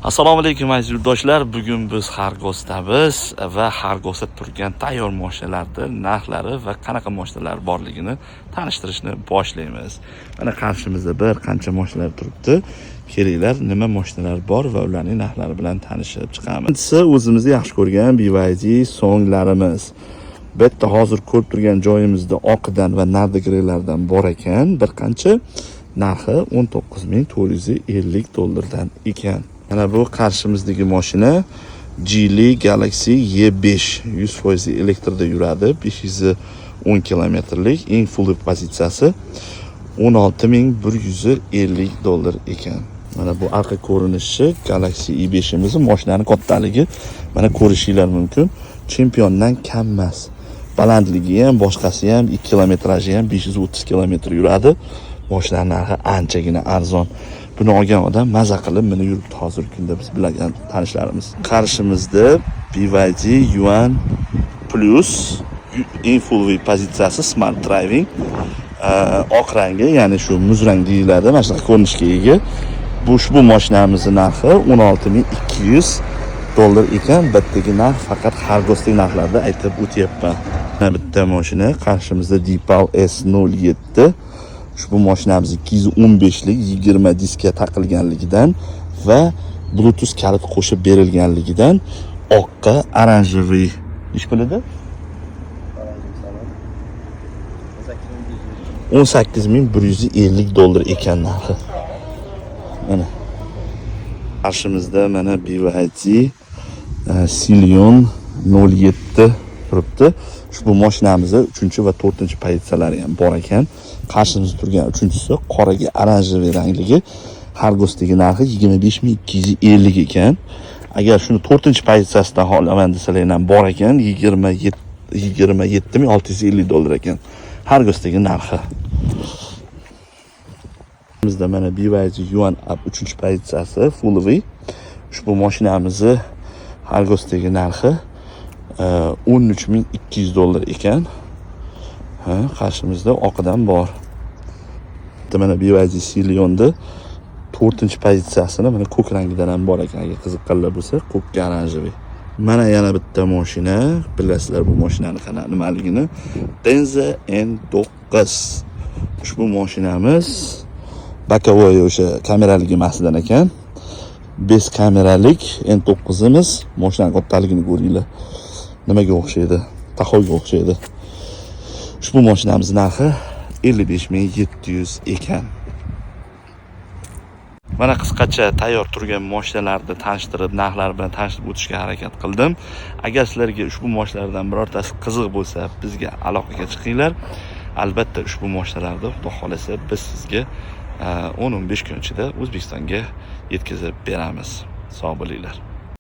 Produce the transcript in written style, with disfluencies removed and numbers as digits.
Assalomu alaykum aziz yurtdoshlar. Bugun biz Xargosdamiz va Xargosda turgan tayyor mashinalarning narxlari va qanaqa mashinalar borligini tanishtirishni boshlaymiz. Mana qarshimizda bir qancha mashinalar turibdi. Kelinglar, nima mashinalar bor va ularning narxlari bilan tanishib chiqamiz. Siz o'zimizni yaxshi ko'rgan BYD so'nglarimiz. Bu yerda hozir ko'rib turgan joyimizda oqidan va nardagilardan bor ekan, bir qancha narxi $19,450 ekan. Mana bu qarshimizdagi mashina Geely Galaxy E5 100% elektrda yuradi, 510 kilometrlik, eng full pozitsiyasi $16,150 ekan. Mana bu arqa ko'rinishi Galaxy E5imiz, mashinaning kattaligi mana ko'rishinglar mumkin. Chempiondan kam emas. Balandligi ham, boshqasi ham, 2 kilometraji ham 530 kilometr yuradi. Mashina narxi anchagina arzon. Buni olgan odam maza qilib meni yuribdi hozirgi kunda biz bilan tanishlarimiz. Qarshimizda BYD Yuan Plus eng full pozitsiyasi Smart Driving, oq rangi, ya'ni shu muz rang deyiladi, mana shunaqa ko'rinishga ega. Ushbu mashinamizning narxi $16,200 ekan. Bittagi narx faqat Xargosdagi narxlarda aytib o'tyapman. Mana bitta mashina qarshimizda Deepal S07. Ushbu mashinamiz 215lik 20 diskga taqilganligidan va Bluetooth kalit qo'shib berilganligidan oqqa oranjeviy. Ish pulida? $18,150 ekan narxi. Mana qarshimizda mana BYD Silion 07 turibdi. Ushbu mashinamizda 3 va 4 pozitsiyalari ham bor ekan. Qarshimizda turgan 3-si qoraga oranjeviy rangligi. Xargosdagi narxi $25,250 ekan. Agar shuni 4-pozitsiyasidan olaman desalar ham bor ekan, $27,650 ekan. Xargosdagi narxi. Bizda mana BYD Yuan Up 3-pozitsiyasi full V. Ushbu mashinamizni Xargosdagi narxi $13,200 ekan. Qarshimizda oqidan bor. Mana BYD Silionda 4-pozitsiyasini mana ko'k rangidan ham bor ekan. Agar qiziqqanlar bo'lsa, ko'kka oranjeviy. Mana yana bitta mashina, bilasizlar bu mashinani nimaligini. Denza N9. Ushbu mashinamiz bokovoy o'sha kameraligi emasdan ekan. 5 kameralik N9imiz, mashinaning kattaligini ko'ringlar. Nimaga o'xshaydi? Taxoyga o'xshaydi. Ushbu mashinamizning narxi $55,700 ekan. Mana qisqacha tayyor turgan mashinalarni tanishtirib, narxlar bilan tanishtirib o'tishga harakat qildim. Agar sizlarga ushbu mashinalardan birortasi qiziq bo'lsa, bizga aloqaga chiqinglar. Albatta ushbu mashinalarni Xudo xolasa biz sizga 10-15 kun ichida O'zbekistonga yetkazib beramiz. Sog' bo'linglar.